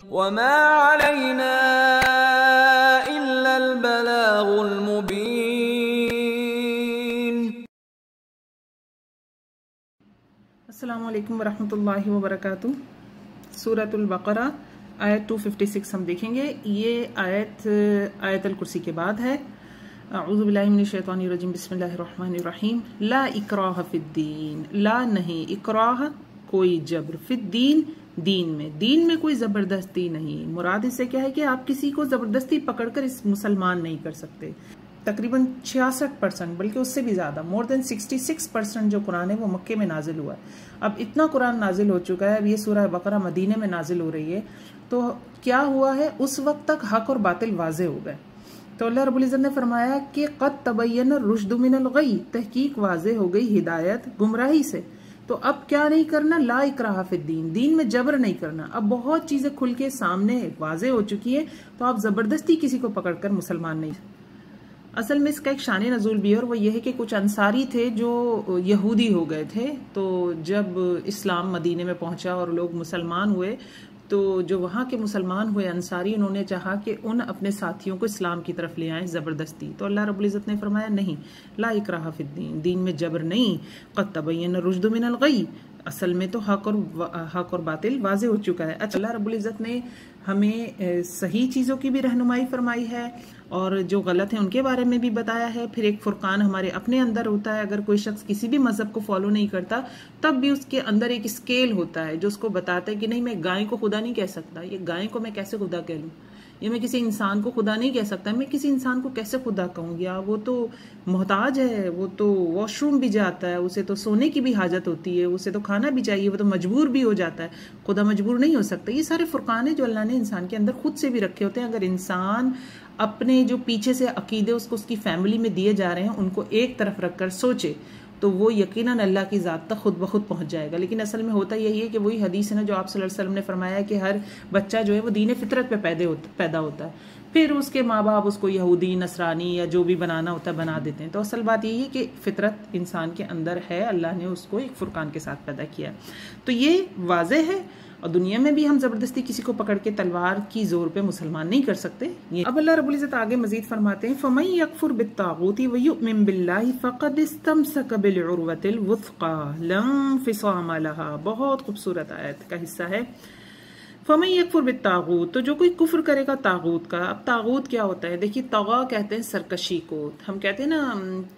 وما علينا إلا البلاغ المبين. السلام علیکم ورحمۃ اللہ وبرکاتہ. سورۃ البقرہ آیت 256 ہم دیکھیں گے. یہ آیت الکرسی کے بعد ہے. اعوذ باللہ من الشیطان الرجیم. بسم اللہ الرحمن الرحیم. لا اکراہ فی الدین. لا نہیں، اکراہ کوئی جبر، فی الدین دین میں کوئی زبردستی نہیں. مراد اس سے کیا ہے کہ آپ کسی کو زبردستی پکڑ کر اس مسلمان نہیں کر سکتے. تقریباً 66% بلکہ اس سے بھی زیادہ، more than 66% جو قرآن ہے وہ مکے میں نازل ہوا ہے. اب اتنا قرآن نازل ہو چکا ہے. اب یہ سورہ بقرہ مدینے میں نازل ہو رہی ہے. تو کیا ہوا ہے، اس وقت تک حق اور باطل واضح ہو گئے. تو اللہ رب العزت نے فرمایا کہ قد تبین الرشد من الغی، تحقیق واضح ہو گئی ہدایت گمراہی سے. تو اب کیا نہیں کرنا، لا اکراہ فی الدین، دین میں جبر نہیں کرنا. اب بہت چیزیں کھل کے سامنے واضح ہو چکی ہیں، تو آپ زبردستی کسی کو پکڑ کر مسلمان نہیں. اصل میں اس کا ایک شان نزول بھی ہے، اور وہ یہ ہے کہ کچھ انصاری تھے جو یہودی ہو گئے تھے. تو جب اسلام مدینے میں پہنچا اور لوگ مسلمان ہوئے، تو جو وہاں کے مسلمان ہوئے انصاری، انہوں نے چاہا کہ ان اپنے ساتھیوں کو اسلام کی طرف لے آئیں زبردستی. تو اللہ رب العزت نے فرمایا نہیں، لا اکراہ فی الدین، دین میں جبر نہیں. قد تبین الرشد من الغی، اصل میں تو حق اور باطل واضح ہو چکا ہے. اچھا، اللہ رب العزت نے ہمیں صحیح چیزوں کی بھی رہنمائی فرمائی ہے، اور جو غلط ہیں ان کے بارے میں بھی بتایا ہے. پھر ایک فرقان ہمارے اپنے اندر ہوتا ہے. اگر کوئی شخص کسی بھی مذہب کو فالو نہیں کرتا، تب بھی اس کے اندر ایک اسکیل ہوتا ہے جو اس کو بتاتا ہے کہ نہیں، میں گائے کو خدا نہیں کہہ سکتا، یہ گائے کو میں کیسے خدا کہہ لوں، یہ میں کسی انسان کو خدا نہیں کہہ سکتا، میں کسی انسان کو کیسے خدا کہوں، یا وہ تو محتاج ہے، وہ تو واش روم بھی جاتا ہے، اسے تو سونے کی بھی حاجت ہوتی ہے، اسے تو کھانا بھی چاہیے، وہ تو مجبور بھی ہو جاتا ہے، خدا مجبور نہیں ہو سکتا. یہ سارے فرقان ہیں جو اللہ نے انسان کے اندر خود سے بھی رکھے ہوتے ہیں. اگر انسان اپنے جو پیچھے سے عقیدے اس کی فیملی میں دیے جا رہے ہیں ان کو ایک طرف رکھ کر سوچے، تو وہ یقیناً اللہ کی ذات تک خود بخود پہنچ جائے گا. لیکن اصل میں ہوتا یہی ہے کہ وہی حدیث ہے نا جو آپ صلی اللہ علیہ وسلم نے فرمایا ہے کہ ہر بچہ جو ہے وہ دین فطرت پہ پیدا ہوتا ہے، پھر اس کے ماں باپ اس کو یہودی، نصرانی یا جو بھی بنانا ہوتا ہے بنا دیتے ہیں. تو اصل بات یہی ہے کہ فطرت انسان کے اندر ہے، اللہ نے اس کو ایک فرقان کے ساتھ پیدا کیا. تو یہ واضح ہے، اور دنیا میں بھی ہم زبردستی کسی کو پکڑ کے تلوار کی زور پہ مسلمان نہیں کر سکتے. اب اللہ رب العزت آگے مزید فرماتے ہیں فَمَن يَكْفُرْ بِالطَّاغُوتِ وَيُؤْمِن بِاللَّهِ فَقَدِ اسْتَمْسَكَ بِالْعُرْوَةِ الْوُثْقَى لَا انفِصَامَ لَهَا. بہت خوبصورت آیت کا حصہ ہے. فَمَن يَكْفُرْ بِالطَّاغُوتِ، تو جو کوئی کفر کرے گا طاغوت کا. اب طاغوت کیا ہوتا ہے؟ دیکھیے، طغا کہتے ہیں سرکشی کو. ہم کہتے ہیں نا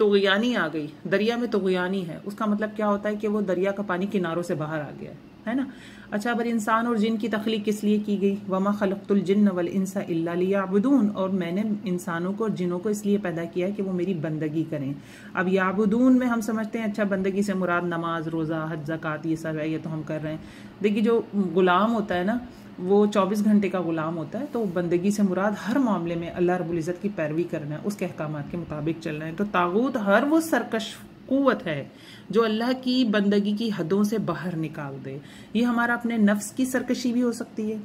طغیانی آ گئی، دریا میں طغیانی ہے، اس کا مطلب کیا ہوتا ہے کہ وہ دریا کا پانی کناروں سے باہر آ گیا ہے نا. اچھا، اب انسان اور جن کی تخلیق کس لیے کی گئی؟ وَمَا خَلَقْتُ الْجِنَّ وَالْإِنسَ إِلَّا لِيَعْبُدُونَ، اور میں نے انسانوں کو اور جنوں کو اس لیے پیدا کیا ہے کہ وہ میری بندگی کریں. اب یعبدون میں ہم سمجھتے ہیں اچھا بندگی سے مراد نماز، روزہ، حج، زکوٰۃ یہ سب ہے، یہ تو ہم کر رہے ہیں. دیکھیے، جو غلام ہوتا ہے نا وہ 24 گھنٹے کا غلام ہوتا ہے. تو بندگی سے مراد ہر معاملے میں اللہ رب العزت کی پیروی کرنا ہے، اس کے احکامات کے مطابق چلنا ہے. تو طاغوت ہر وہ سرکش قوت ہے جو اللہ کی بندگی کی حدوں سے باہر نکال دے. یہ ہمارا اپنے نفس کی سرکشی بھی ہو سکتی ہے،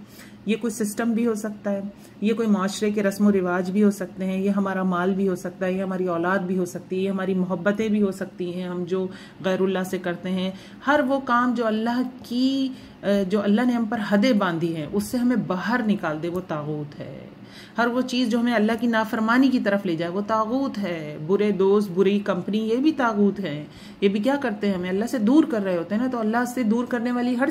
یہ کوئی سسٹم بھی ہو سکتا ہے، یہ کوئی معاشرے کے رسم و رواج بھی ہو سکتے ہیں، یہ ہمارا مال بھی ہو سکتا ہے، یہ ہماری اولاد بھی ہو سکتی ہے، یہ ہماری محبتیں بھی ہو سکتی ہیں، ہم جو غیر اللہ سے کرتے ہیں. ہر وہ کام جو اللہ نے ہم پر حدیں باندھی ہیں اس سے ہمیں باہر نکال دے، وہ طاغوت ہے. ہر وہ چیز جو ہمیں اللہ کی نافرمانی کی طرف لے جائے وہ طاغوت ہے. برے دوست، بری کمپنی، یہ بھی طاغوت ہے. یہ بھی کیا کرتے ہیں؟ ہمیں اللہ سے دور کر رہے ہوتے ہیں نا. تو اللہ سے دور کرنے والی ہر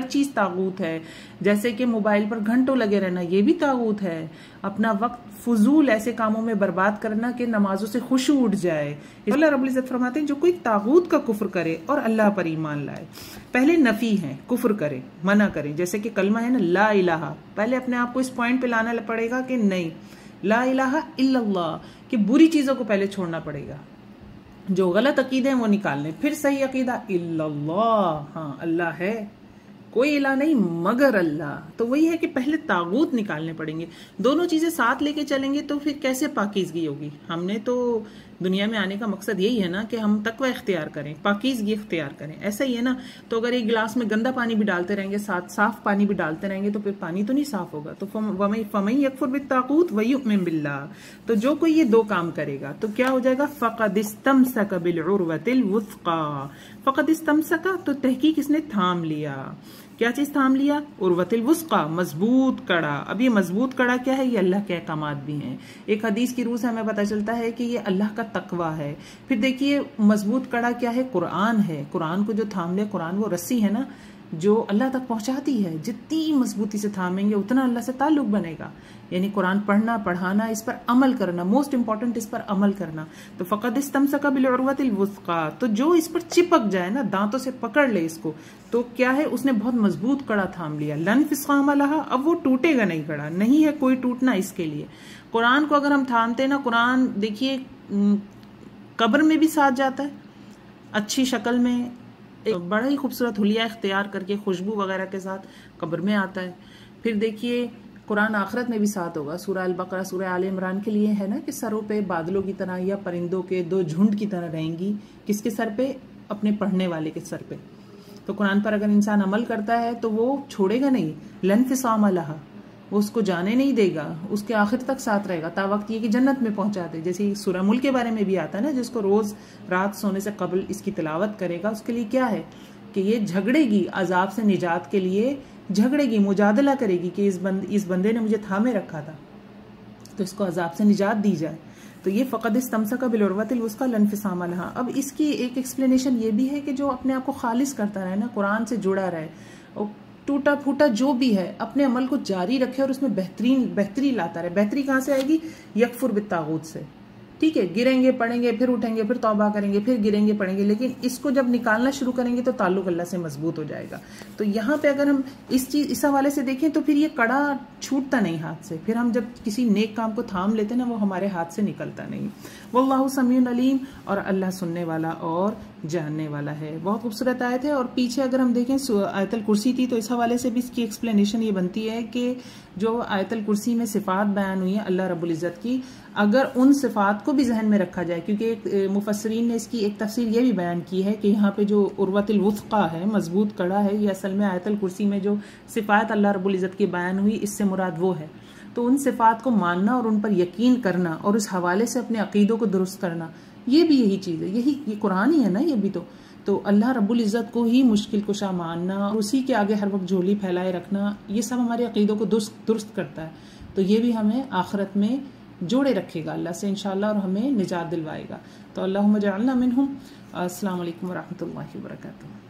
چیز طاغوت ہے. جیسے کہ موبائل پر گھنٹوں لگے رہنا، یہ بھی طاغوت ہے. اپنا وقت فضول ایسے کاموں میں برباد کرنا کہ نمازوں سے خشوع اٹھ جائے. اللہ رب العزت فرماتے ہیں جو کوئی طاغوت کا کفر کرے اور اللہ پر ایمان لائے. پہلے نفی ہے، کفر کرے، منع کرے. جیسے کہ کلمہ ہے نا لا الہ، پہلے اپنے آپ کو اس پوائنٹ پہ لانا پڑے گا کہ نہیں، لا الہ الا اللہ، کہ بری چیزوں کو پہلے چھوڑنا پڑے گا، جو غلط عقیدے ہیں وہ نکالنے. پھر صحیح عقیدہ الا اللہ، ہاں اللہ ہے، کوئی الہ نہیں مگر اللہ. تو وہی ہے کہ پہلے طاغوت نکالنے پڑیں گے. دونوں چیزیں ساتھ لے کے چلیں گے تو پھر کیسے پاکیزگی ہوگی؟ ہم نے تو دنیا میں آنے کا مقصد یہی ہے نا کہ ہم تقوی اختیار کریں، پاکیزگی اختیار کریں. ایسا ہی ہے نا. تو اگر ایک گلاس میں گندا پانی بھی ڈالتے رہیں گے، ساتھ صاف پانی بھی ڈالتے رہیں گے، تو پھر پانی تو نہیں صاف ہوگا. تو فَمَن يَكْفُرْ بِالطَّاغُوتِ وَيُؤْمِن بِاللَّهِ، تو جو کوئی یہ دو کام کرے گا تو کیا ہو جائے گا؟ فَقَدِ اسْتَمْسَكَ بِالْعُرْوَةِ الْوُثْقَى. فَقَدِ اسْتَمْسَكَ، تو تحقیق اس نے تھام لیا. کیا چیز تھام لیا؟ عروۃ الوثقی، مضبوط کڑا. اب یہ مضبوط کڑا کیا ہے؟ یہ اللہ کے احکامات بھی ہیں. ایک حدیث کی روح سے ہمیں پتہ چلتا ہے کہ یہ اللہ کا تقوی ہے. پھر دیکھیے مضبوط کڑا کیا ہے؟ قرآن ہے. قرآن کو جو تھام لے، قرآن وہ رسی ہے نا جو اللہ تک پہنچاتی ہے. جتنی مضبوطی سے تھامیں گے اتنا اللہ سے تعلق بنے گا. یعنی قرآن پڑھنا، پڑھانا، اس پر عمل کرنا، موسٹ امپورٹنٹ اس پر عمل کرنا. تو فقد استمسک بالعروۃ الوثقی، تو جو اس پر چپک جائے نا، دانتوں سے پکڑ لے اس کو، تو کیا ہے؟ اس نے بہت مضبوط کڑا تھام لیا. لن انفصام لہا، اب وہ ٹوٹے گا نہیں کڑا، نہیں ہے کوئی ٹوٹنا اس کے لیے. قرآن کو اگر ہم تھامتے نا، قرآن دیکھیے قبر میں بھی ساتھ جاتا ہے اچھی شکل میں، بڑا ہی خوبصورت حلیہ اختیار کر کے خوشبو وغیرہ کے ساتھ قبر میں آتا ہے. پھر دیکھیے قرآن آخرت میں بھی ساتھ ہوگا. سورہ البقرہ، سورہ آل عمران کے لیے ہے نا کہ سروں پہ بادلوں کی طرح یا پرندوں کے دو جھنڈ کی طرح رہیں گی. کس کے سر پہ؟ اپنے پڑھنے والے کے سر پہ. تو قرآن پر اگر انسان عمل کرتا ہے تو وہ چھوڑے گا نہیں. لن انفصام لہا، وہ اس کو جانے نہیں دے گا، اس کے آخر تک ساتھ رہے گا تا وقت یہ کہ جنت میں پہنچا دے. جیسے سورہ ملک کے بارے میں بھی آتا ہے نا، جس کو روز رات سونے سے قبل اس کی تلاوت کرے گا، اس کے لیے کیا ہے کہ یہ جھگڑے گی عذاب سے نجات کے لیے، جھگڑے گی، مجادلہ کرے گی کہ اس بندے نے مجھے تھامے رکھا تھا تو اس کو عذاب سے نجات دی جائے. تو یہ فقد استمسک بالعروۃ الوثقی لن انفصام لہا. اب اس کی ایک ایکسپلینیشن یہ بھی ہے کہ جو اپنے آپ کو خالص کرتا رہے نا، قرآن سے جڑا رہے، اور ٹوٹا پھوٹا جو بھی ہے اپنے عمل کو جاری رکھے اور اس میں بہتری لاتا رہے. بہتری کہاں سے آئے گی؟ یکفر بالطاغوت سے. ٹھیک ہے، گریں گے پڑیں گے، پھر اٹھیں گے، پھر توبہ کریں گے، پھر گریں گے پڑیں گے، لیکن اس کو جب نکالنا شروع کریں گے تو تعلق اللہ سے مضبوط ہو جائے گا. تو یہاں پہ اگر ہم اس حوالے سے دیکھیں تو پھر یہ کڑا چھوٹتا نہیں ہاتھ سے. پھر ہم جب کسی نیک کام کو تھام لیتے نا، وہ ہمارے ہاتھ سے نکلتا نہیں. واللہ سمیع علیم، اور اللہ سننے والا اور جاننے والا ہے. بہت خوبصورت آیت ہے. اور پیچھے اگر ہم دیکھیں آیت الکرسی تھی، تو اس حوالے سے بھی اس کی ایکسپلینیشن یہ بنتی ہے کہ جو آیت الکرسی میں صفات بیان ہوئی ہیں اللہ رب العزت کی، اگر ان صفات کو بھی ذہن میں رکھا جائے، کیونکہ ایک مفسرین نے اس کی ایک تفسیر یہ بھی بیان کی ہے کہ یہاں پہ جو عروۃ الوثقی ہے، مضبوط کڑا ہے، یہ اصل میں آیت الکرسی میں جو صفات اللہ رب العزت کی بیان ہوئی اس سے مراد وہ ہے. تو ان صفات کو ماننا اور ان پر یقین کرنا اور اس حوالے سے اپنے عقیدوں کو درست کرنا، یہ بھی یہی چیز ہے. یہ قرآن ہی ہے نا، یہ بھی تو اللہ رب العزت کو ہی مشکل کشا ماننا اور اسی کے آگے ہر وقت جھولی پھیلائے رکھنا، یہ سب ہمارے عقیدوں کو درست کرتا ہے. تو یہ بھی ہمیں آخرت میں جوڑے رکھے گا اللہ سے انشاءاللہ اور ہمیں نجات دلوائے گا. تو اللہم اجعلنا منہم. السلام علیکم ورحمۃ اللہ وبرکاتہ.